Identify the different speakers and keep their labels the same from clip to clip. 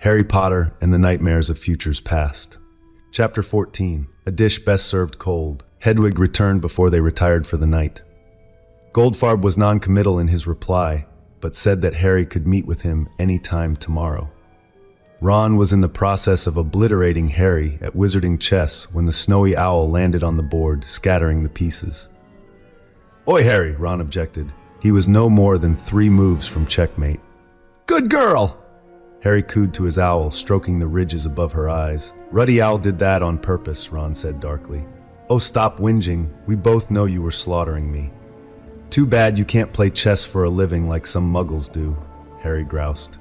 Speaker 1: Harry Potter and the Nightmares of Futures Past. Chapter 14. A dish best served cold. Hedwig returned before they retired for the night. Goldfarb was non-committal in his reply, but said that Harry could meet with him any time tomorrow. Ron was in the process of obliterating Harry at wizarding chess when the snowy owl landed on the board, scattering the pieces. "Oi, Harry," Ron objected. He was no more than 3 moves from checkmate. "Good girl!" Harry cooed to his owl, stroking the ridges above her eyes. "Ruddy Owl did that on purpose," Ron said darkly. "Oh, stop whinging. We both know you were slaughtering me." "Too bad you can't play chess for a living like some muggles do," Harry groused.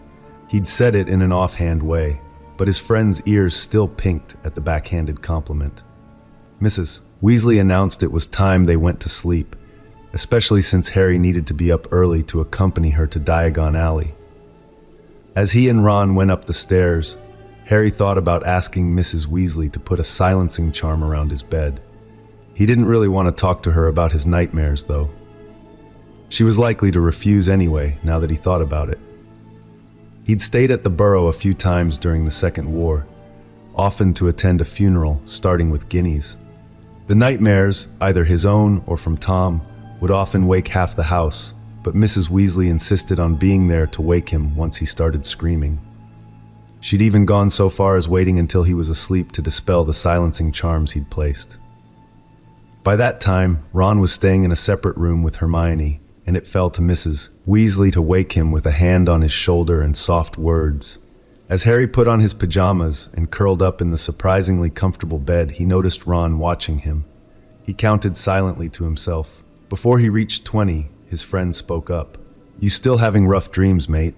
Speaker 1: He'd said it in an offhand way, but his friend's ears still pinked at the backhanded compliment. Mrs. Weasley announced it was time they went to sleep, especially since Harry needed to be up early to accompany her to Diagon Alley. As he and Ron went up the stairs, Harry thought about asking Mrs. Weasley to put a silencing charm around his bed. He didn't really want to talk to her about his nightmares, though. She was likely to refuse anyway, now that he thought about it. He'd stayed at the Burrow a few times during the Second War, often to attend a funeral, starting with guineas. The nightmares, either his own or from Tom, would often wake half the house, but Mrs. Weasley insisted on being there to wake him once he started screaming. She'd even gone so far as waiting until he was asleep to dispel the silencing charms he'd placed. By that time, Ron was staying in a separate room with Hermione, and it fell to Mrs. Weasley to wake him with a hand on his shoulder and soft words. As Harry put on his pajamas and curled up in the surprisingly comfortable bed, he noticed Ron watching him. He counted silently to himself. Before he reached 20, his friend spoke up. "You still having rough dreams, mate?"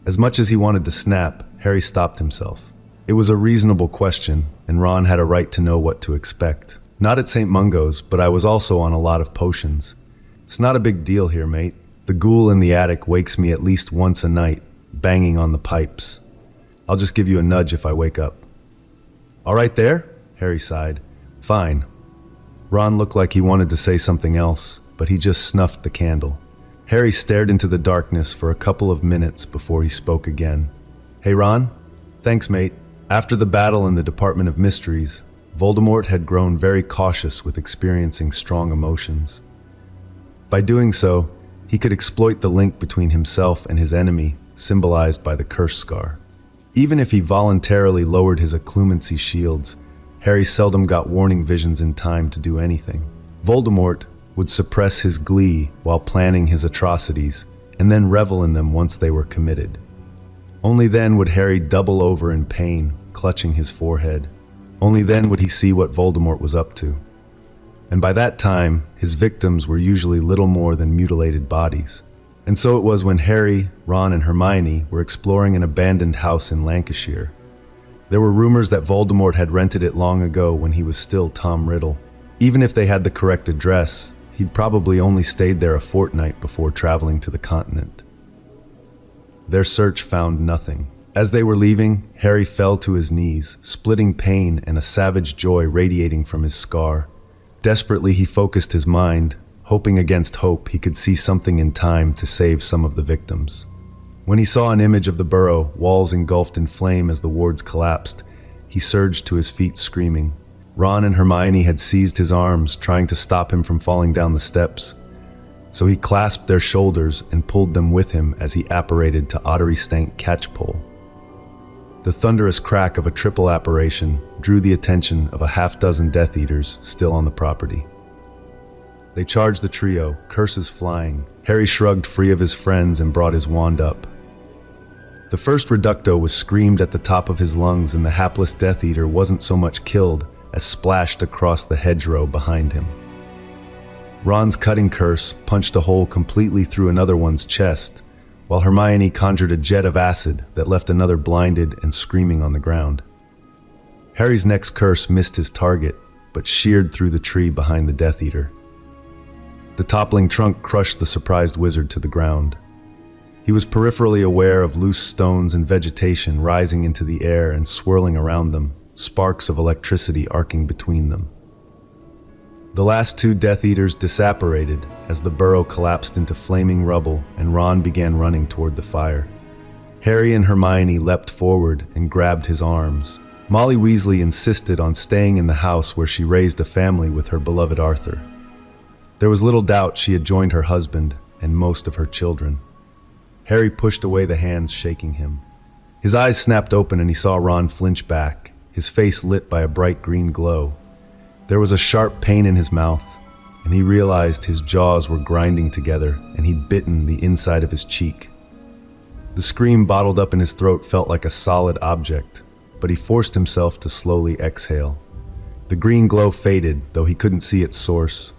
Speaker 1: As much as he wanted to snap, Harry stopped himself. It was a reasonable question, and Ron had a right to know what to expect. "Not at St. Mungo's, but I was also on a lot of potions. It's not a big deal here, mate. The ghoul in the attic wakes me at least once a night, banging on the pipes. I'll just give you a nudge if I wake up." "All right there?" Harry sighed. "Fine." Ron looked like he wanted to say something else, but he just snuffed the candle. Harry stared into the darkness for a couple of minutes before he spoke again. "Hey, Ron?" "Thanks, mate." After the battle in the Department of Mysteries, Voldemort had grown very cautious with experiencing strong emotions. By doing so, he could exploit the link between himself and his enemy, symbolized by the curse scar. Even if he voluntarily lowered his occlumency shields, Harry seldom got warning visions in time to do anything. Voldemort would suppress his glee while planning his atrocities, and then revel in them once they were committed. Only then would Harry double over in pain, clutching his forehead. Only then would he see what Voldemort was up to. And by that time, his victims were usually little more than mutilated bodies. And so it was when Harry, Ron, and Hermione were exploring an abandoned house in Lancashire. There were rumors that Voldemort had rented it long ago when he was still Tom Riddle. Even if they had the correct address, he'd probably only stayed there a fortnight before traveling to the continent. Their search found nothing. As they were leaving, Harry fell to his knees, splitting pain and a savage joy radiating from his scar. Desperately, he focused his mind, hoping against hope he could see something in time to save some of the victims. When he saw an image of the Burrow, walls engulfed in flame as the wards collapsed, he surged to his feet screaming. Ron and Hermione had seized his arms, trying to stop him from falling down the steps. So he clasped their shoulders and pulled them with him as he apparated to Ottery Stank Catchpole. The thunderous crack of a triple apparition drew the attention of a half-dozen Death Eaters still on the property. They charged the trio, curses flying. Harry shrugged free of his friends and brought his wand up. The first Reducto was screamed at the top of his lungs, and the hapless Death Eater wasn't so much killed as splashed across the hedgerow behind him. Ron's cutting curse punched a hole completely through another one's chest, while Hermione conjured a jet of acid that left another blinded and screaming on the ground. Harry's next curse missed his target, but sheared through the tree behind the Death Eater. The toppling trunk crushed the surprised wizard to the ground. He was peripherally aware of loose stones and vegetation rising into the air and swirling around them, sparks of electricity arcing between them. The last 2 Death Eaters disapparated as the Burrow collapsed into flaming rubble and Ron began running toward the fire. Harry and Hermione leapt forward and grabbed his arms. Molly Weasley insisted on staying in the house where she raised a family with her beloved Arthur. There was little doubt she had joined her husband and most of her children. Harry pushed away the hands shaking him. His eyes snapped open and he saw Ron flinch back, his face lit by a bright green glow. There was a sharp pain in his mouth, and he realized his jaws were grinding together and he'd bitten the inside of his cheek. The scream bottled up in his throat felt like a solid object, but he forced himself to slowly exhale. The green glow faded, though he couldn't see its source.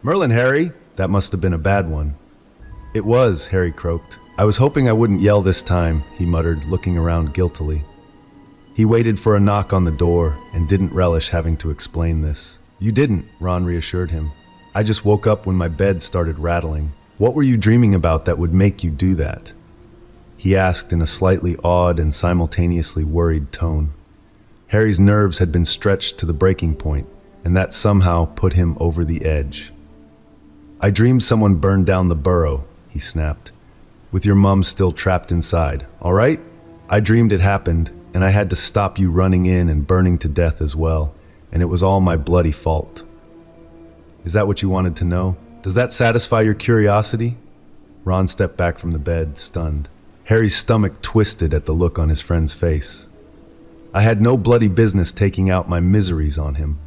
Speaker 1: "Merlin, Harry! That must have been a bad one." "It was," Harry croaked. "I was hoping I wouldn't yell this time," he muttered, looking around guiltily. He waited for a knock on the door and didn't relish having to explain this. "You didn't," Ron reassured him. "I just woke up when my bed started rattling." "What were you dreaming about that would make you do that?" he asked in a slightly awed and simultaneously worried tone. Harry's nerves had been stretched to the breaking point, and that somehow put him over the edge. "I dreamed someone burned down the Burrow," he snapped, "with your mum still trapped inside, all right? I dreamed it happened, and I had to stop you running in and burning to death as well, and it was all my bloody fault." "Is that what you wanted to know? Does that satisfy your curiosity?" Ron stepped back from the bed, stunned. Harry's stomach twisted at the look on his friend's face. "I had no bloody business taking out my miseries on him."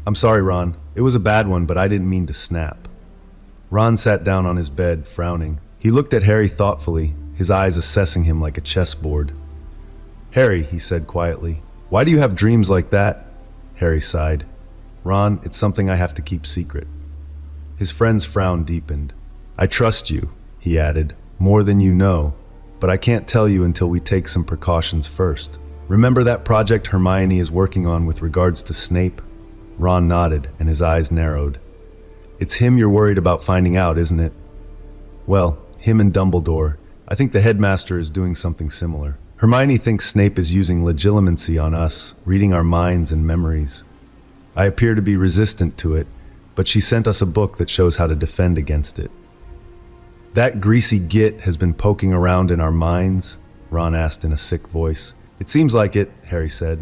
Speaker 1: "I'm sorry, Ron. It was a bad one, but I didn't mean to snap." Ron sat down on his bed, frowning. He looked at Harry thoughtfully, his eyes assessing him like a chessboard. "Harry," he said quietly, "why do you have dreams like that?" Harry sighed. "Ron, it's something I have to keep secret." His friend's frown deepened. "I trust you," he added, "more than you know. But I can't tell you until we take some precautions first. Remember that project Hermione is working on with regards to Snape?" Ron nodded, and his eyes narrowed. "It's him you're worried about finding out, isn't it?" "Well, him and Dumbledore. I think the headmaster is doing something similar. Hermione thinks Snape is using legilimency on us, reading our minds and memories. I appear to be resistant to it, but she sent us a book that shows how to defend against it." "That greasy git has been poking around in our minds?" Ron asked in a sick voice. "It seems like it," Harry said,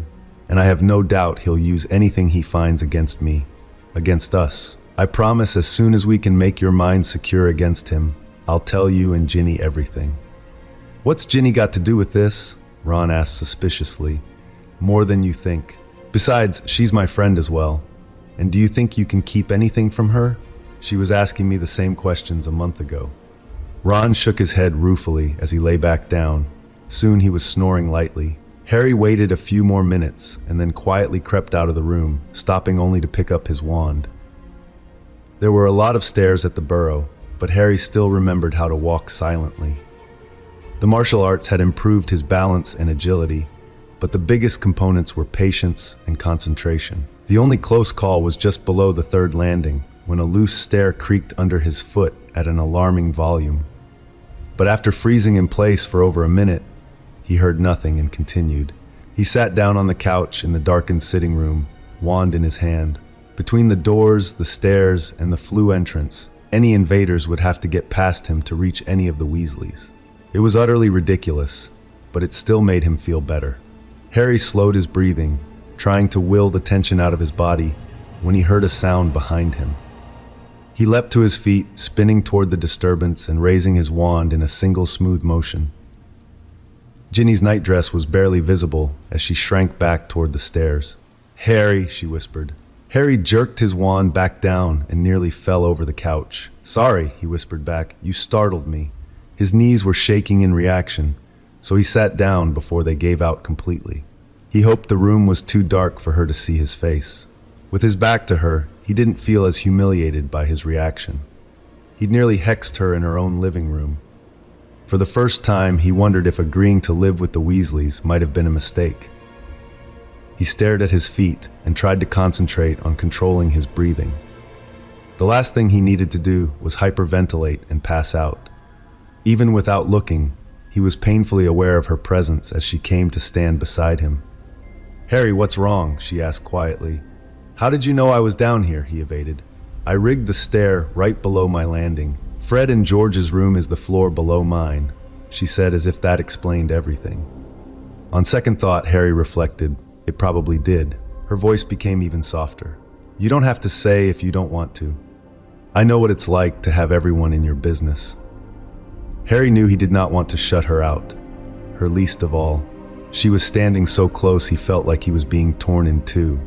Speaker 1: "and I have no doubt he'll use anything he finds against me, against us. I promise as soon as we can make your mind secure against him, I'll tell you and Ginny everything." "What's Ginny got to do with this?" Ron asked suspiciously. "More than you think. Besides, she's my friend as well. And do you think you can keep anything from her? She was asking me the same questions a month ago." Ron shook his head ruefully as he lay back down. Soon he was snoring lightly. Harry waited a few more minutes and then quietly crept out of the room, stopping only to pick up his wand. There were a lot of stairs at the Burrow, but Harry still remembered how to walk silently. The martial arts had improved his balance and agility, but the biggest components were patience and concentration. The only close call was just below the third landing, when a loose stair creaked under his foot at an alarming volume. But after freezing in place for over a minute, he heard nothing and continued. He sat down on the couch in the darkened sitting room, wand in his hand. Between the doors, the stairs, and the flue entrance, any invaders would have to get past him to reach any of the Weasleys. It was utterly ridiculous, but it still made him feel better. Harry slowed his breathing, trying to will the tension out of his body, when he heard a sound behind him. He leapt to his feet, spinning toward the disturbance and raising his wand in a single smooth motion. Ginny's nightdress was barely visible as she shrank back toward the stairs. "Harry," she whispered. Harry jerked his wand back down and nearly fell over the couch. "Sorry," he whispered back. "You startled me." His knees were shaking in reaction, so he sat down before they gave out completely. He hoped the room was too dark for her to see his face. With his back to her, he didn't feel as humiliated by his reaction. He'd nearly hexed her in her own living room. For the first time, he wondered if agreeing to live with the Weasleys might have been a mistake. He stared at his feet and tried to concentrate on controlling his breathing. The last thing he needed to do was hyperventilate and pass out. Even without looking, he was painfully aware of her presence as she came to stand beside him. "Harry, what's wrong?" she asked quietly. "How did you know I was down here?" he evaded. "I rigged the stair right below my landing. Fred and George's room is the floor below mine. she said, as if that explained everything. On second thought, Harry reflected, it probably did. Her voice became even softer. You don't have to say if you don't want to. I know what it's like to have everyone in your business. Harry knew he did not want to shut her out, her least of all. She was standing so close he felt like he was being torn in two.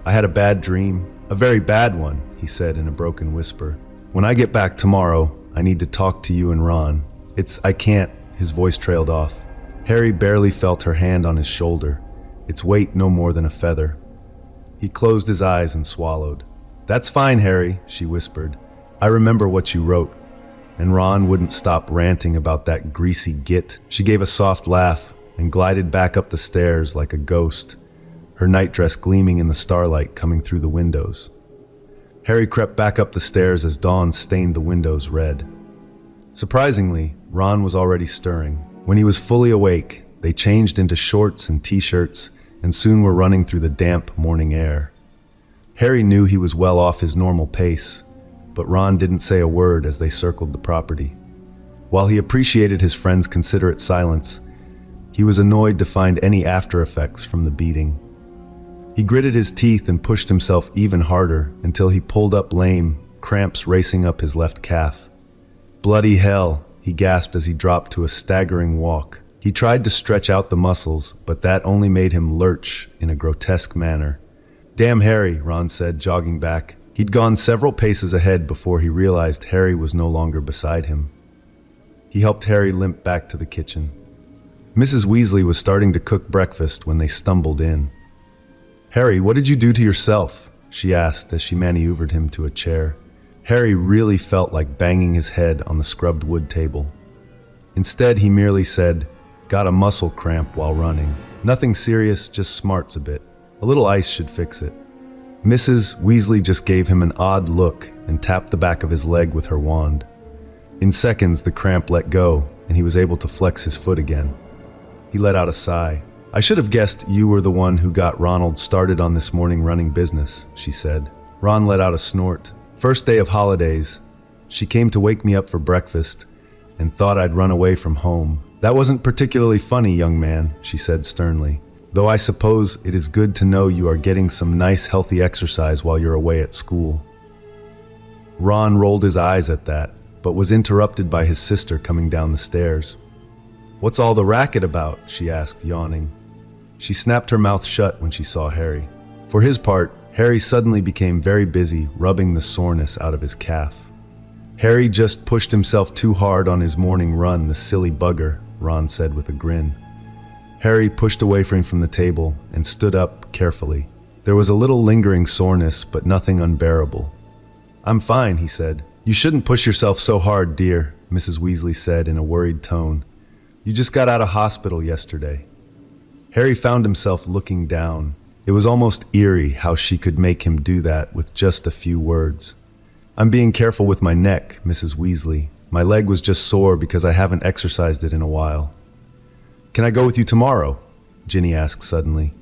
Speaker 1: I had a bad dream, a very bad one, he said in a broken whisper. When I get back tomorrow, I need to talk to you and Ron. I can't, his voice trailed off. Harry barely felt her hand on his shoulder, its weight no more than a feather. He closed his eyes and swallowed. That's fine, Harry, she whispered. I remember what you wrote. And Ron wouldn't stop ranting about that greasy git. She gave a soft laugh and glided back up the stairs like a ghost, her nightdress gleaming in the starlight coming through the windows. Harry crept back up the stairs as dawn stained the windows red. Surprisingly, Ron was already stirring. When he was fully awake, they changed into shorts and t-shirts and soon were running through the damp morning air. Harry knew he was well off his normal pace, but Ron didn't say a word as they circled the property. While he appreciated his friend's considerate silence, he was annoyed to find any after effects from the beating. He gritted his teeth and pushed himself even harder until he pulled up lame, cramps racing up his left calf. Bloody hell, he gasped as he dropped to a staggering walk. He tried to stretch out the muscles, but that only made him lurch in a grotesque manner. Damn Harry, Ron said, jogging back. He'd gone several paces ahead before he realized Harry was no longer beside him. He helped Harry limp back to the kitchen. Mrs. Weasley was starting to cook breakfast when they stumbled in. Harry, what did you do to yourself? She asked as she maneuvered him to a chair. Harry really felt like banging his head on the scrubbed wood table. Instead, he merely said, got a muscle cramp while running. Nothing serious, just smarts a bit. A little ice should fix it. Mrs. Weasley just gave him an odd look and tapped the back of his leg with her wand. In seconds, the cramp let go, and he was able to flex his foot again. He let out a sigh. I should have guessed you were the one who got Ronald started on this morning running business, she said. Ron let out a snort. First day of holidays. She came to wake me up for breakfast and thought I'd run away from home. That wasn't particularly funny, young man, she said sternly. Though I suppose it is good to know you are getting some nice healthy exercise while you're away at school. Ron rolled his eyes at that, but was interrupted by his sister coming down the stairs. What's all the racket about? She asked, yawning. She snapped her mouth shut when she saw Harry. For his part, Harry suddenly became very busy rubbing the soreness out of his calf. Harry just pushed himself too hard on his morning run, the silly bugger, Ron said with a grin. Harry pushed away from the table and stood up carefully. There was a little lingering soreness, but nothing unbearable. I'm fine, he said. You shouldn't push yourself so hard, dear, Mrs. Weasley said in a worried tone. You just got out of hospital yesterday. Harry found himself looking down. It was almost eerie how she could make him do that with just a few words. I'm being careful with my neck, Mrs. Weasley. My leg was just sore because I haven't exercised it in a while. Can I go with you tomorrow? Ginny asked suddenly.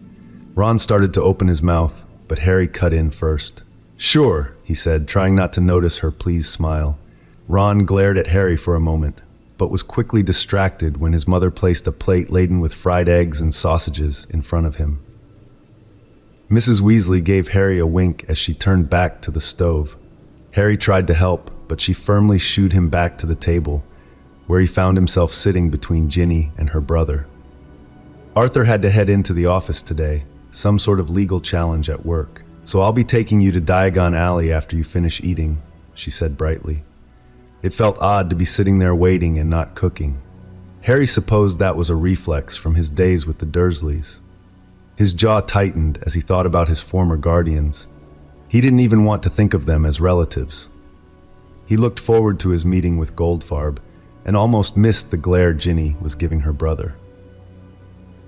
Speaker 1: Ron started to open his mouth, but Harry cut in first. Sure, he said, trying not to notice her pleased smile. Ron glared at Harry for a moment, but was quickly distracted when his mother placed a plate laden with fried eggs and sausages in front of him. Mrs. Weasley gave Harry a wink as she turned back to the stove. Harry tried to help, but she firmly shooed him back to the table, where he found himself sitting between Ginny and her brother. Arthur had to head into the office today, some sort of legal challenge at work. So I'll be taking you to Diagon Alley after you finish eating, she said brightly. It felt odd to be sitting there waiting and not cooking. Harry supposed that was a reflex from his days with the Dursleys. His jaw tightened as he thought about his former guardians. He didn't even want to think of them as relatives. He looked forward to his meeting with Goldfarb and almost missed the glare Ginny was giving her brother.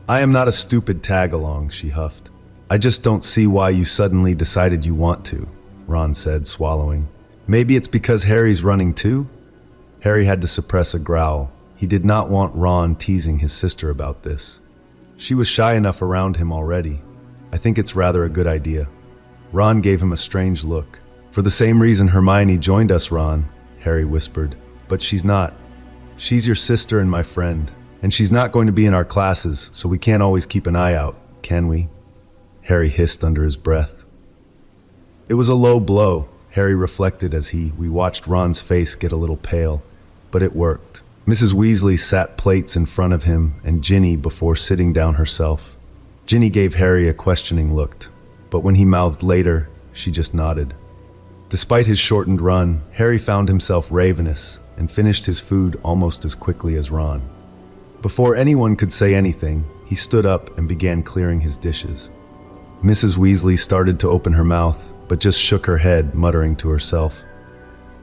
Speaker 1: I am not a stupid tag-along, she huffed. I just don't see why you suddenly decided you want to, Ron said, swallowing. Maybe it's because Harry's running too? Harry had to suppress a growl. He did not want Ron teasing his sister about this. She was shy enough around him already. I think it's rather a good idea. Ron gave him a strange look. For the same reason Hermione joined us, Ron, Harry whispered. But she's not. She's your sister and my friend, and she's not going to be in our classes, so we can't always keep an eye out, can we? Harry hissed under his breath. It was a low blow, Harry reflected as we watched Ron's face get a little pale, but it worked. Mrs. Weasley sat plates in front of him and Ginny before sitting down herself. Ginny gave Harry a questioning look, but when he mouthed later, she just nodded. Despite his shortened run, Harry found himself ravenous and finished his food almost as quickly as Ron. Before anyone could say anything, he stood up and began clearing his dishes. Mrs. Weasley started to open her mouth, but just shook her head, muttering to herself.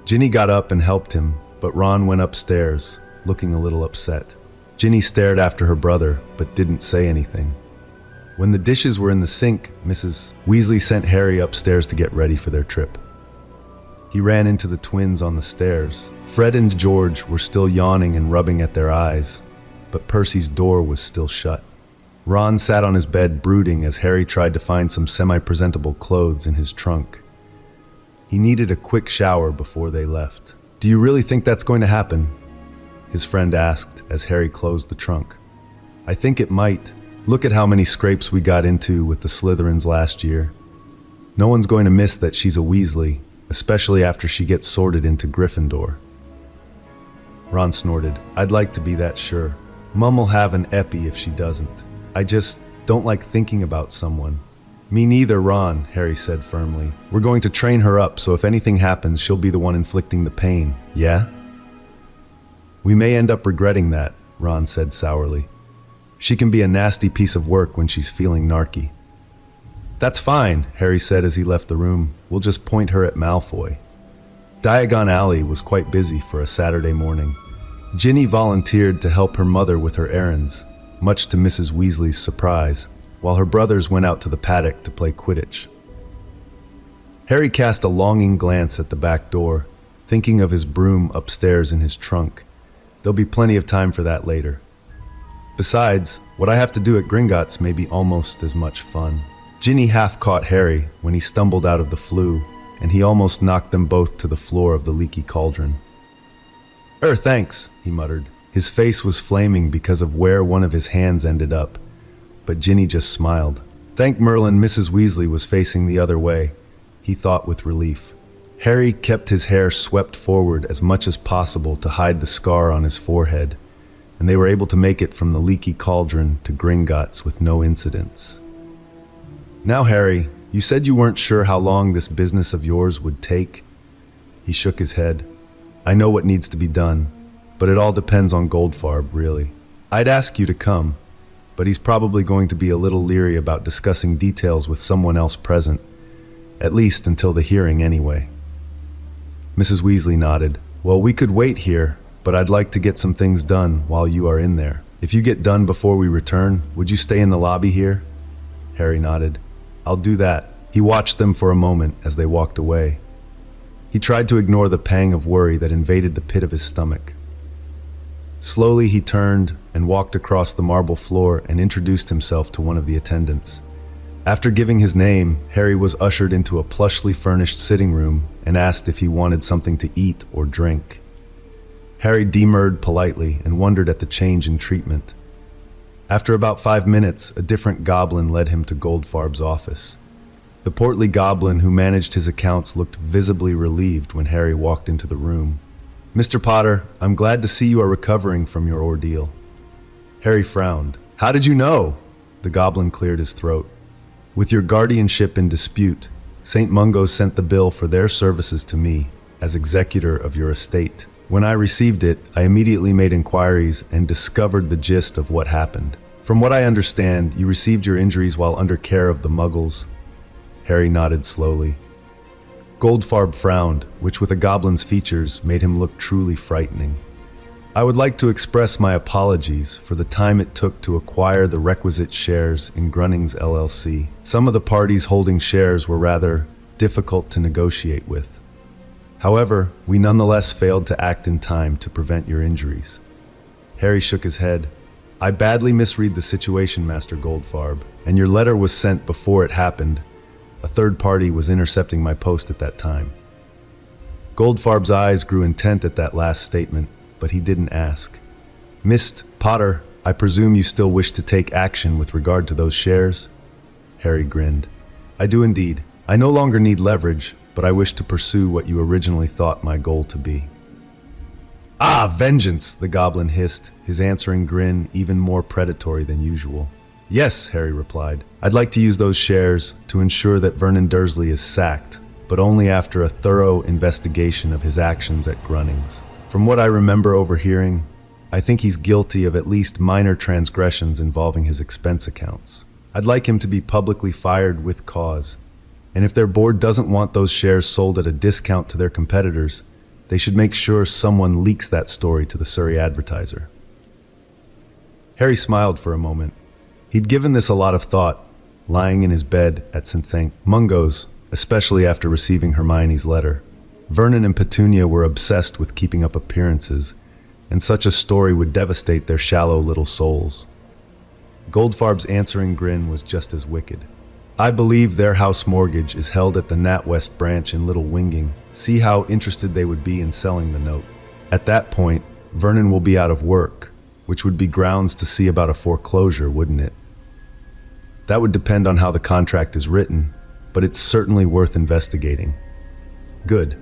Speaker 1: Ginny got up and helped him, but Ron went upstairs, looking a little upset. Ginny stared after her brother, but didn't say anything. When the dishes were in the sink, Mrs. Weasley sent Harry upstairs to get ready for their trip. He ran into the twins on the stairs. Fred and George were still yawning and rubbing at their eyes, but Percy's door was still shut. Ron sat on his bed brooding as Harry tried to find some semi-presentable clothes in his trunk. He needed a quick shower before they left. "Do you really think that's going to happen?" his friend asked as Harry closed the trunk. "I think it might. Look at how many scrapes we got into with the Slytherins last year. No one's going to miss that she's a Weasley, especially after she gets sorted into Gryffindor." Ron snorted. "I'd like to be that sure. Mum will have an epi if she doesn't. I just don't like thinking about someone." "Me neither, Ron," Harry said firmly. "We're going to train her up, so if anything happens, she'll be the one inflicting the pain, yeah?" "We may end up regretting that," Ron said sourly. "She can be a nasty piece of work when she's feeling narky." "That's fine," Harry said as he left the room. "We'll just point her at Malfoy." Diagon Alley was quite busy for a Saturday morning. Ginny volunteered to help her mother with her errands, much to Mrs. Weasley's surprise, while her brothers went out to the paddock to play Quidditch. Harry cast a longing glance at the back door, thinking of his broom upstairs in his trunk. There'll be plenty of time for that later. Besides, what I have to do at Gringotts may be almost as much fun. Ginny half caught Harry when he stumbled out of the flue, and he almost knocked them both to the floor of the leaky cauldron. Thanks," he muttered. His face was flaming because of where one of his hands ended up, but Ginny just smiled. Thank Merlin Mrs. Weasley was facing the other way, he thought with relief. Harry kept his hair swept forward as much as possible to hide the scar on his forehead, and they were able to make it from the leaky cauldron to Gringotts with no incidents. "Now, Harry, you said you weren't sure how long this business of yours would take." He shook his head. "I know what needs to be done, but it all depends on Goldfarb, really. I'd ask you to come, but he's probably going to be a little leery about discussing details with someone else present, at least until the hearing anyway." Mrs. Weasley nodded. "Well, we could wait here, but I'd like to get some things done while you are in there. If you get done before we return, would you stay in the lobby here?" Harry nodded. "I'll do that." He watched them for a moment as they walked away. He tried to ignore the pang of worry that invaded the pit of his stomach. Slowly he turned and walked across the marble floor and introduced himself to one of the attendants. After giving his name, Harry was ushered into a plushly furnished sitting room and asked if he wanted something to eat or drink. Harry demurred politely and wondered at the change in treatment. After about 5 minutes, a different goblin led him to Goldfarb's office. The portly goblin who managed his accounts looked visibly relieved when Harry walked into the room. "Mr. Potter, I'm glad to see you are recovering from your ordeal." Harry frowned. "How did you know?" The goblin cleared his throat. "With your guardianship in dispute, St. Mungo's sent the bill for their services to me as executor of your estate. When I received it, I immediately made inquiries and discovered the gist of what happened. From what I understand, you received your injuries while under care of the Muggles." Harry nodded slowly. Goldfarb frowned, which with a goblin's features made him look truly frightening. "I would like to express my apologies for the time it took to acquire the requisite shares in Grunnings LLC. Some of the parties holding shares were rather difficult to negotiate with. However, we nonetheless failed to act in time to prevent your injuries." Harry shook his head. "I badly misread the situation, Master Goldfarb, and your letter was sent before it happened. A third party was intercepting my post at that time." Goldfarb's eyes grew intent at that last statement, but he didn't ask. "Mr. Potter, I presume you still wish to take action with regard to those shares?" Harry grinned. "I do indeed. I no longer need leverage, but I wish to pursue what you originally thought my goal to be." "Ah, vengeance!" the goblin hissed, his answering grin even more predatory than usual. "Yes," Harry replied. "I'd like to use those shares to ensure that Vernon Dursley is sacked, but only after a thorough investigation of his actions at Grunnings. From what I remember overhearing, I think he's guilty of at least minor transgressions involving his expense accounts. I'd like him to be publicly fired with cause, and if their board doesn't want those shares sold at a discount to their competitors, they should make sure someone leaks that story to the Surrey Advertiser." Harry smiled for a moment. He'd given this a lot of thought, lying in his bed at St. Mungo's, especially after receiving Hermione's letter. Vernon and Petunia were obsessed with keeping up appearances, and such a story would devastate their shallow little souls. Goldfarb's answering grin was just as wicked. "I believe their house mortgage is held at the NatWest branch in Little Winging. See how interested they would be in selling the note. At that point, Vernon will be out of work, which would be grounds to see about a foreclosure, wouldn't it? That would depend on how the contract is written, but it's certainly worth investigating." "Good."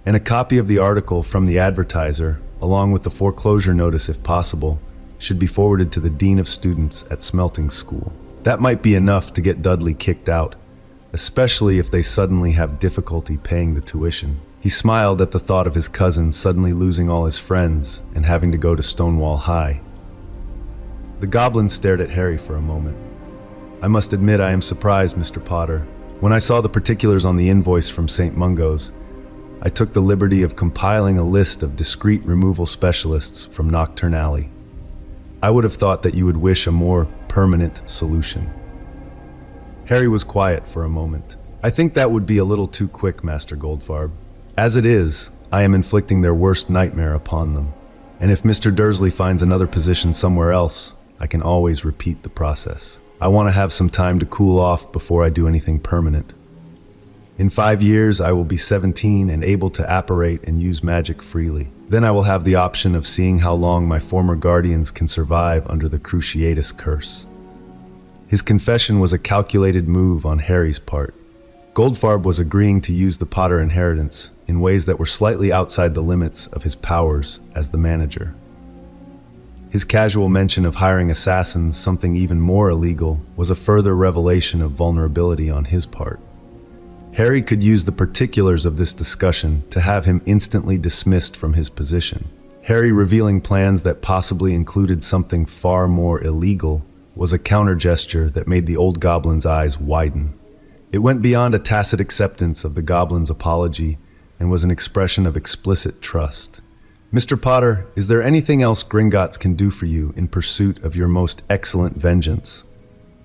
Speaker 1: "And a copy of the article from the Advertiser, along with the foreclosure notice if possible, should be forwarded to the Dean of Students at Smelting School. That might be enough to get Dudley kicked out, especially if they suddenly have difficulty paying the tuition." He smiled at the thought of his cousin suddenly losing all his friends and having to go to Stonewall High. The goblin stared at Harry for a moment. "I must admit I am surprised, Mr. Potter. When I saw the particulars on the invoice from St. Mungo's, I took the liberty of compiling a list of discreet removal specialists from Nocturne Alley. I would have thought that you would wish a more permanent solution." Harry was quiet for a moment. "I think that would be a little too quick, Master Goldfarb. As it is, I am inflicting their worst nightmare upon them. And if Mr. Dursley finds another position somewhere else, I can always repeat the process. I want to have some time to cool off before I do anything permanent. In 5 years, I will be 17 and able to apparate and use magic freely. Then I will have the option of seeing how long my former guardians can survive under the Cruciatus curse." His confession was a calculated move on Harry's part. Goldfarb was agreeing to use the Potter inheritance in ways that were slightly outside the limits of his powers as the manager. His casual mention of hiring assassins, something even more illegal, was a further revelation of vulnerability on his part. Harry could use the particulars of this discussion to have him instantly dismissed from his position. Harry revealing plans that possibly included something far more illegal was a counter gesture that made the old goblin's eyes widen. It went beyond a tacit acceptance of the goblin's apology and was an expression of explicit trust. "Mr. Potter, is there anything else Gringotts can do for you in pursuit of your most excellent vengeance?"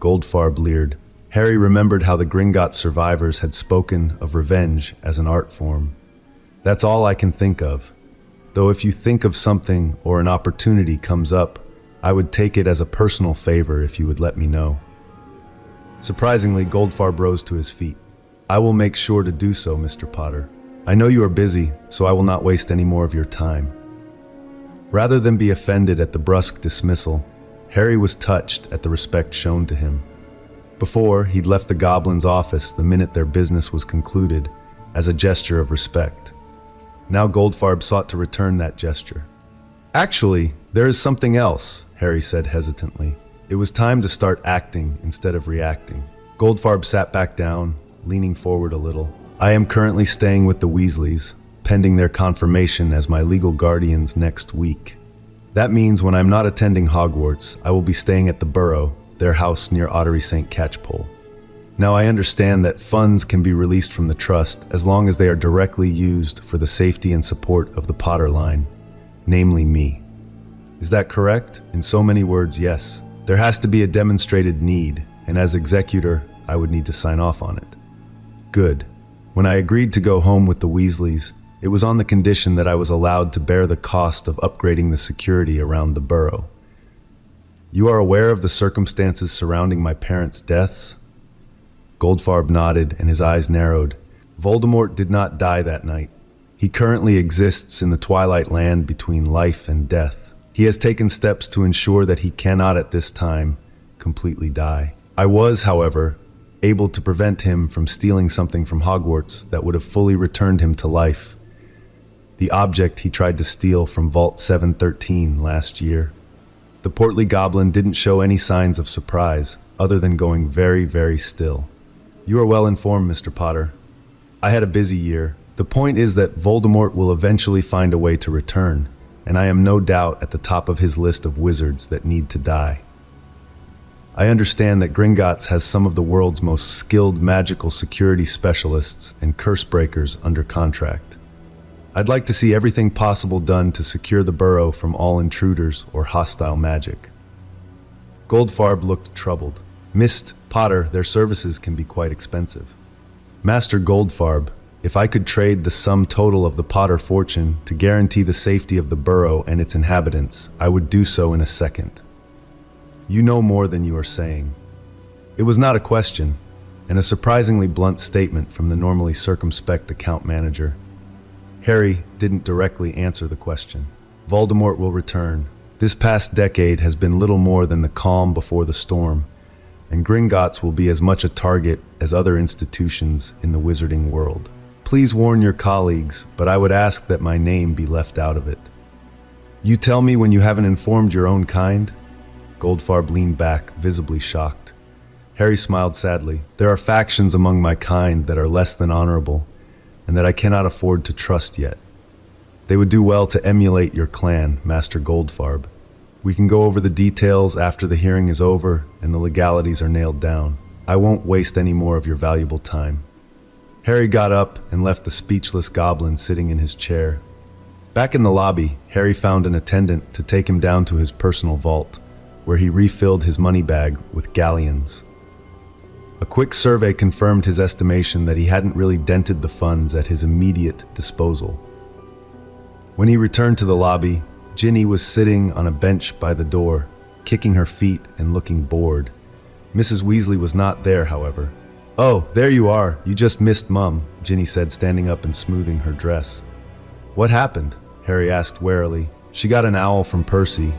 Speaker 1: Goldfarb leered. Harry remembered how the Gringotts survivors had spoken of revenge as an art form. "That's all I can think of. Though if you think of something or an opportunity comes up, I would take it as a personal favor if you would let me know." Surprisingly, Goldfarb rose to his feet. "I will make sure to do so, Mr. Potter. I know you are busy, so I will not waste any more of your time." Rather than be offended at the brusque dismissal, Harry was touched at the respect shown to him. Before, he'd left the goblin's office the minute their business was concluded, as a gesture of respect. Now Goldfarb sought to return that gesture. "Actually, there is something else," Harry said hesitantly. It was time to start acting instead of reacting. Goldfarb sat back down, leaning forward a little. "I am currently staying with the Weasleys, pending their confirmation as my legal guardians next week. That means when I'm not attending Hogwarts, I will be staying at the Burrow, their house near Ottery St. Catchpole. Now I understand that funds can be released from the trust as long as they are directly used for the safety and support of the Potter line, namely me. Is that correct? In so many words, yes. There has to be a demonstrated need, and as executor, I would need to sign off on it." "Good. When I agreed to go home with the Weasleys, it was on the condition that I was allowed to bear the cost of upgrading the security around the Burrow. You are aware of the circumstances surrounding my parents' deaths?" Goldfarb nodded and his eyes narrowed. "Voldemort did not die that night. He currently exists in the twilight land between life and death. He has taken steps to ensure that he cannot at this time completely die. I was, however, able to prevent him from stealing something from Hogwarts that would have fully returned him to life. The object he tried to steal from Vault 713 last year. The portly goblin didn't show any signs of surprise, other than going very, very still. You are well informed, Mr. Potter. I had a busy year. The point is that Voldemort will eventually find a way to return, and I am no doubt at the top of his list of wizards that need to die. I understand that Gringotts has some of the world's most skilled magical security specialists and curse breakers under contract. I'd like to see everything possible done to secure the Burrow from all intruders or hostile magic. Goldfarb looked troubled. Mr. Potter, their services can be quite expensive. Master Goldfarb, if I could trade the sum total of the Potter fortune to guarantee the safety of the Burrow and its inhabitants, I would do so in a second. You know more than you are saying. It was not a question, and a surprisingly blunt statement from the normally circumspect account manager. Harry didn't directly answer the question. Voldemort will return. This past decade has been little more than the calm before the storm, and Gringotts will be as much a target as other institutions in the wizarding world. Please warn your colleagues, but I would ask that my name be left out of it. You tell me when you haven't informed your own kind? Goldfarb leaned back, visibly shocked. Harry smiled sadly. There are factions among my kind that are less than honorable, and that I cannot afford to trust yet. They would do well to emulate your clan, Master Goldfarb. We can go over the details after the hearing is over and the legalities are nailed down. I won't waste any more of your valuable time. Harry got up and left the speechless goblin sitting in his chair. Back in the lobby, Harry found an attendant to take him down to his personal vault, where he refilled his money bag with galleons. A quick survey confirmed his estimation that he hadn't really dented the funds at his immediate disposal. When he returned to the lobby, Ginny was sitting on a bench by the door, kicking her feet and looking bored. Mrs. Weasley was not there, however. "Oh, there you are. You just missed Mum," Ginny said, standing up and smoothing her dress. "What happened?" Harry asked warily. "She got an owl from Percy,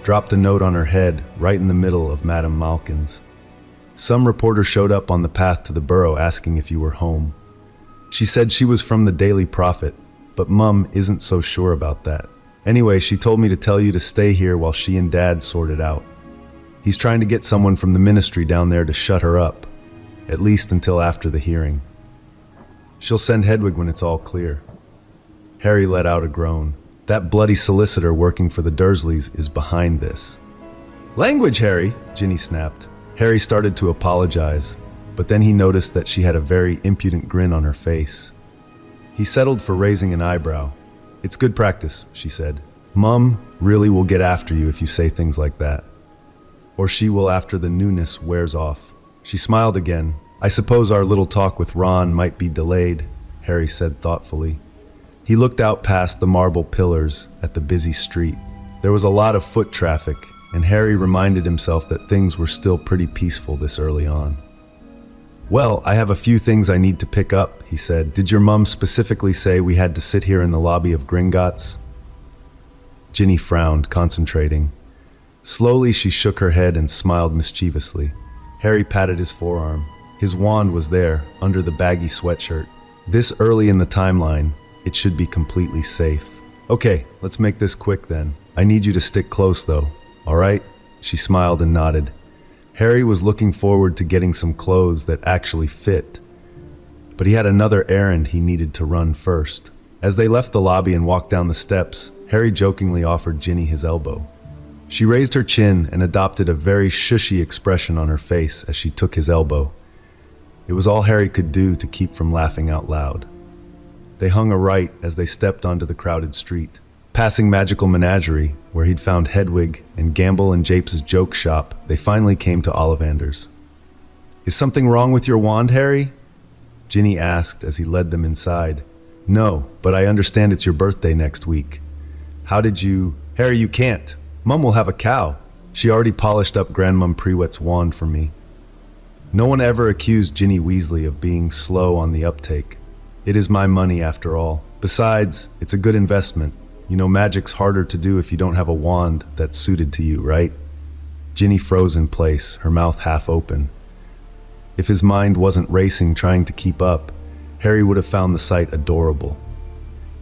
Speaker 1: dropped a note on her head right in the middle of Madame Malkin's. Some reporter showed up on the path to the Burrow asking if you were home. She said she was from the Daily Prophet, but Mum isn't so sure about that. Anyway, she told me to tell you to stay here while she and Dad sort it out. He's trying to get someone from the ministry down there to shut her up, at least until after the hearing. She'll send Hedwig when it's all clear." Harry let out a groan. That bloody solicitor working for the Dursleys is behind this. "Language, Harry!" Ginny snapped. Harry started to apologize, but then he noticed that she had a very impudent grin on her face. He settled for raising an eyebrow. "It's good practice," she said. "Mum really will get after you if you say things like that. Or she will after the newness wears off." She smiled again. "I suppose our little talk with Ron might be delayed," Harry said thoughtfully. He looked out past the marble pillars at the busy street. There was a lot of foot traffic, and Harry reminded himself that things were still pretty peaceful this early on. "Well, I have a few things I need to pick up," he said. "Did your mum specifically say we had to sit here in the lobby of Gringotts?" Ginny frowned, concentrating. Slowly she shook her head and smiled mischievously. Harry patted his forearm. His wand was there, under the baggy sweatshirt. This early in the timeline, it should be completely safe. "Okay, let's make this quick then. I need you to stick close though, all right?" She smiled and nodded. Harry was looking forward to getting some clothes that actually fit, but he had another errand he needed to run first. As they left the lobby and walked down the steps, Harry jokingly offered Ginny his elbow. She raised her chin and adopted a very shushy expression on her face as she took his elbow. It was all Harry could do to keep from laughing out loud. They hung a right as they stepped onto the crowded street. Passing Magical Menagerie, where he'd found Hedwig, and Gamble and Japes's joke shop, they finally came to Ollivander's. "Is something wrong with your wand, Harry?" Ginny asked as he led them inside. "No, but I understand it's your birthday next week. How did you—" "Harry, you can't. Mum will have a cow. She already polished up Grandmum Prewet's wand for me." No one ever accused Ginny Weasley of being slow on the uptake. It is my money after all. Besides, it's a good investment. You know, magic's harder to do if you don't have a wand that's suited to you, right? Ginny froze in place, her mouth half open. If his mind wasn't racing trying to keep up, Harry would have found the sight adorable.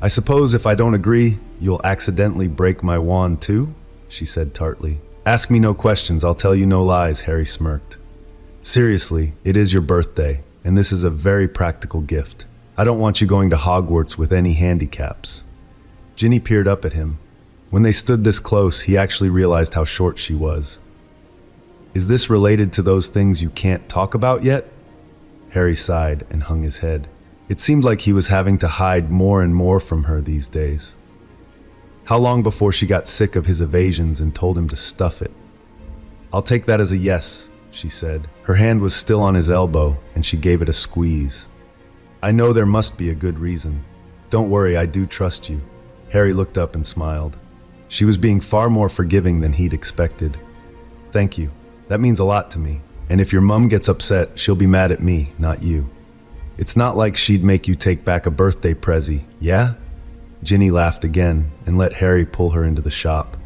Speaker 1: I suppose if I don't agree, you'll accidentally break my wand too? She said tartly. Ask me no questions, I'll tell you no lies, Harry smirked. Seriously, it is your birthday, and this is a very practical gift. I don't want you going to Hogwarts with any handicaps. Ginny peered up at him. When they stood this close, he actually realized how short she was. Is this related to those things you can't talk about yet? Harry sighed and hung his head. It seemed like he was having to hide more and more from her these days. How long before she got sick of his evasions and told him to stuff it? I'll take that as a yes, she said. Her hand was still on his elbow, and she gave it a squeeze. I know there must be a good reason. Don't worry, I do trust you. Harry looked up and smiled. She was being far more forgiving than he'd expected. Thank you. That means a lot to me. And if your mum gets upset, she'll be mad at me, not you. It's not like she'd make you take back a birthday prezi, yeah? Ginny laughed again and let Harry pull her into the shop.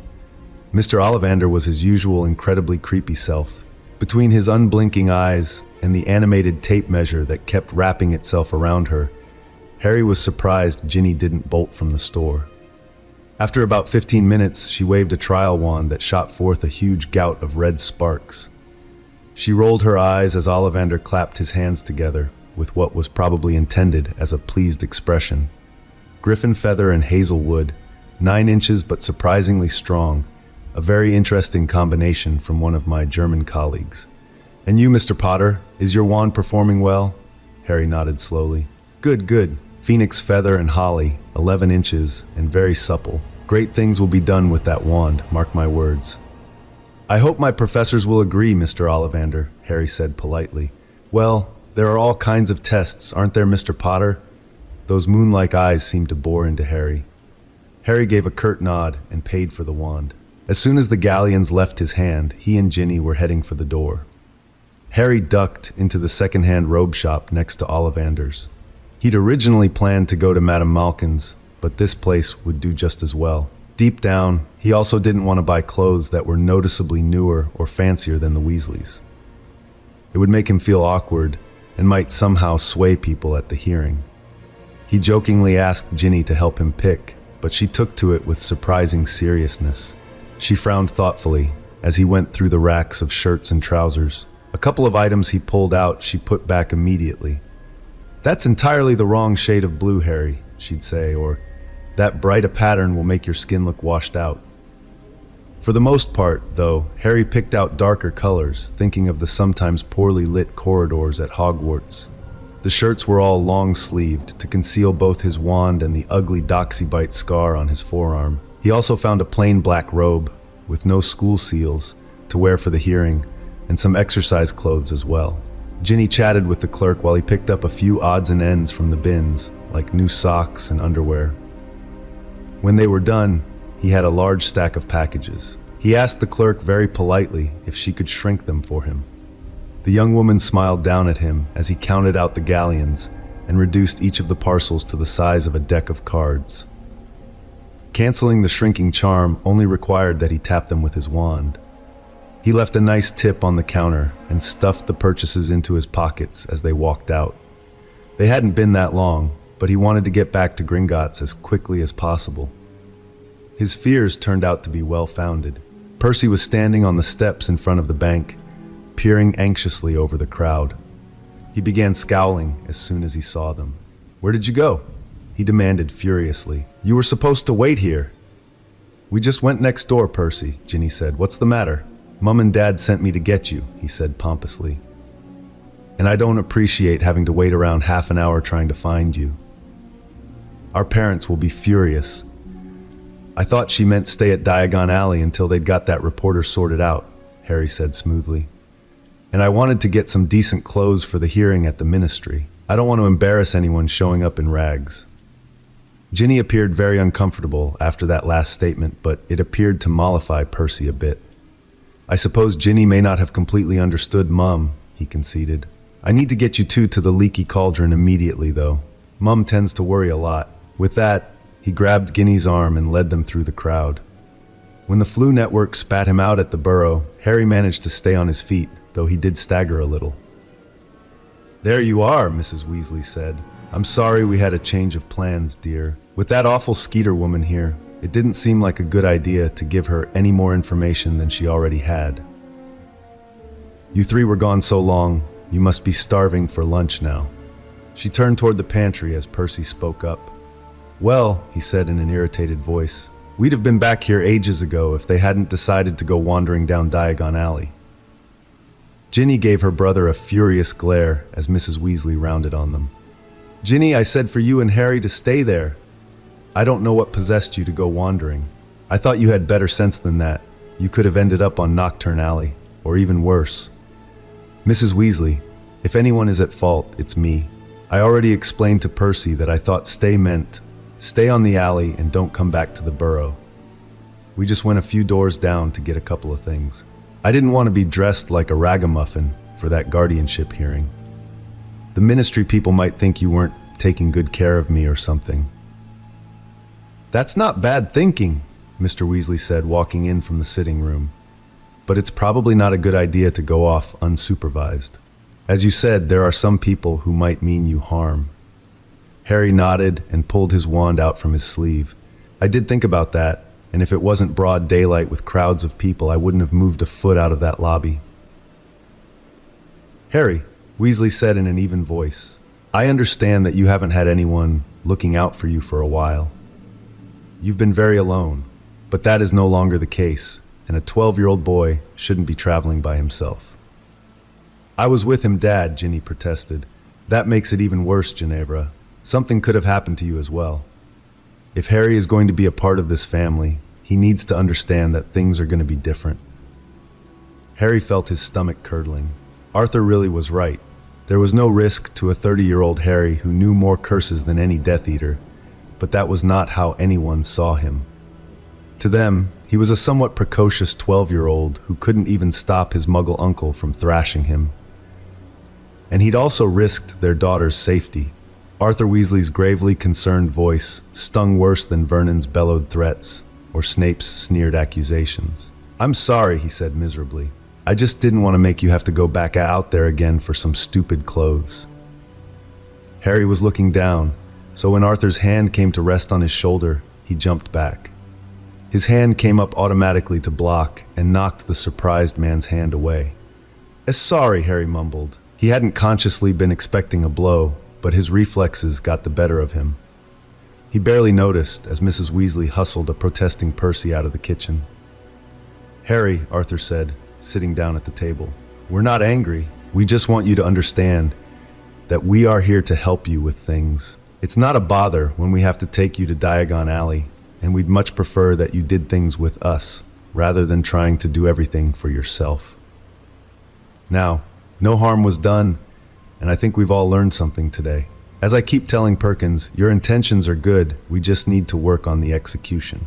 Speaker 1: Mr. Ollivander was his usual incredibly creepy self. Between his unblinking eyes and the animated tape measure that kept wrapping itself around her, Harry was surprised Ginny didn't bolt from the store. After about 15 minutes, she waved a trial wand that shot forth a huge gout of red sparks. She rolled her eyes as Ollivander clapped his hands together with what was probably intended as a pleased expression. Griffin feather and hazelwood, 9 inches but surprisingly strong, a very interesting combination from one of my German colleagues. And you, Mr. Potter, is your wand performing well? Harry nodded slowly. Good, good. Phoenix feather and holly, 11 inches, and very supple. Great things will be done with that wand, mark my words. I hope my professors will agree, Mr. Ollivander, Harry said politely. Well, there are all kinds of tests, aren't there, Mr. Potter? Those moon-like eyes seemed to bore into Harry. Harry gave a curt nod and paid for the wand. As soon as the galleons left his hand, he and Ginny were heading for the door. Harry ducked into the second-hand robe shop next to Ollivander's. He'd originally planned to go to Madame Malkin's, but this place would do just as well. Deep down, he also didn't want to buy clothes that were noticeably newer or fancier than the Weasleys'. It would make him feel awkward and might somehow sway people at the hearing. He jokingly asked Ginny to help him pick, but she took to it with surprising seriousness. She frowned thoughtfully as he went through the racks of shirts and trousers. A couple of items he pulled out she put back immediately. That's entirely the wrong shade of blue, Harry, she'd say, or that bright a pattern will make your skin look washed out. For the most part, though, Harry picked out darker colors, thinking of the sometimes poorly lit corridors at Hogwarts. The shirts were all long-sleeved to conceal both his wand and the ugly doxybite scar on his forearm. He also found a plain black robe, with no school seals, to wear for the hearing, and some exercise clothes as well. Ginny chatted with the clerk while he picked up a few odds and ends from the bins, like new socks and underwear. When they were done, he had a large stack of packages. He asked the clerk very politely if she could shrink them for him. The young woman smiled down at him as he counted out the galleons and reduced each of the parcels to the size of a deck of cards. Canceling the shrinking charm only required that he tap them with his wand. He left a nice tip on the counter and stuffed the purchases into his pockets as they walked out. They hadn't been that long, but he wanted to get back to Gringotts as quickly as possible. His fears turned out to be well-founded. Percy was standing on the steps in front of the bank, peering anxiously over the crowd. He began scowling as soon as he saw them. "Where did you go?" he demanded furiously. "You were supposed to wait here." "We just went next door, Percy," Ginny said. "What's the matter?" "Mum and Dad sent me to get you," he said pompously. "And I don't appreciate having to wait around half an hour trying to find you. Our parents will be furious." "I thought she meant stay at Diagon Alley until they'd got that reporter sorted out," Harry said smoothly. "And I wanted to get some decent clothes for the hearing at the ministry. I don't want to embarrass anyone showing up in rags." Ginny appeared very uncomfortable after that last statement, but it appeared to mollify Percy a bit. "I suppose Ginny may not have completely understood Mum," he conceded. "I need to get you two to the leaky cauldron immediately, though. Mum tends to worry a lot." With that, he grabbed Ginny's arm and led them through the crowd. When the flu network spat him out at the Burrow, Harry managed to stay on his feet, though he did stagger a little. "There you are," Mrs. Weasley said. "I'm sorry we had a change of plans, dear. With that awful Skeeter woman here, it didn't seem like a good idea to give her any more information than she already had. You three were gone so long, you must be starving for lunch now." She turned toward the pantry as Percy spoke up. "Well," he said in an irritated voice, "we'd have been back here ages ago if they hadn't decided to go wandering down Diagon Alley." Ginny gave her brother a furious glare as Mrs. Weasley rounded on them. "Ginny, I said for you and Harry to stay there. I don't know what possessed you to go wandering. I thought you had better sense than that. You could have ended up on Knockturn Alley, or even worse." "Mrs. Weasley, if anyone is at fault, it's me. I already explained to Percy that I thought stay meant stay on the alley and don't come back to the Burrow. We just went a few doors down to get a couple of things. I didn't want to be dressed like a ragamuffin for that guardianship hearing. The ministry people might think you weren't taking good care of me or something." "That's not bad thinking," Mr. Weasley said, walking in from the sitting room. "But it's probably not a good idea to go off unsupervised. As you said, there are some people who might mean you harm." Harry nodded and pulled his wand out from his sleeve. "I did think about that, and if it wasn't broad daylight with crowds of people, I wouldn't have moved a foot out of that lobby." "Harry," Weasley said in an even voice, "I understand that you haven't had anyone looking out for you for a while. You've been very alone, but that is no longer the case, and a 12-year-old boy shouldn't be traveling by himself." "I was with him, Dad," Ginny protested. "That makes it even worse, Ginevra. Something could have happened to you as well. If Harry is going to be a part of this family, he needs to understand that things are going to be different." Harry felt his stomach curdling. Arthur really was right. There was no risk to a 30-year-old Harry who knew more curses than any Death Eater, but that was not how anyone saw him. To them, he was a somewhat precocious 12-year-old who couldn't even stop his Muggle uncle from thrashing him. And he'd also risked their daughter's safety. Arthur Weasley's gravely concerned voice stung worse than Vernon's bellowed threats or Snape's sneered accusations. "I'm sorry," he said miserably. "I just didn't want to make you have to go back out there again for some stupid clothes." Harry was looking down, so when Arthur's hand came to rest on his shoulder, he jumped back. His hand came up automatically to block and knocked the surprised man's hand away. Sorry," Harry mumbled. He hadn't consciously been expecting a blow, but his reflexes got the better of him. He barely noticed as Mrs. Weasley hustled a protesting Percy out of the kitchen. "Harry," Arthur said, sitting down at the table, "we're not angry. We just want you to understand that we are here to help you with things. It's not a bother when we have to take you to Diagon Alley, and we'd much prefer that you did things with us, rather than trying to do everything for yourself." Now, no harm was done, and I think we've all learned something today. As I keep telling Perkins, your intentions are good, we just need to work on the execution.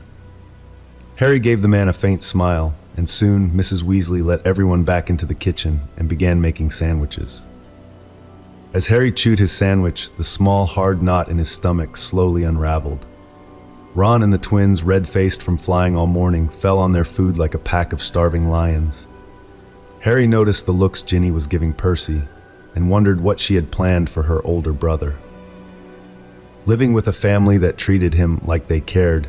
Speaker 1: Harry gave the man a faint smile, and soon Mrs. Weasley let everyone back into the kitchen and began making sandwiches. As Harry chewed his sandwich, the small, hard knot in his stomach slowly unraveled. Ron and the twins, red-faced from flying all morning, fell on their food like a pack of starving lions. Harry noticed the looks Ginny was giving Percy, and wondered what she had planned for her older brother. Living with a family that treated him like they cared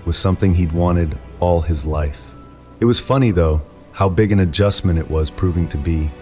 Speaker 1: was something he'd wanted all his life. It was funny, though, how big an adjustment it was proving to be.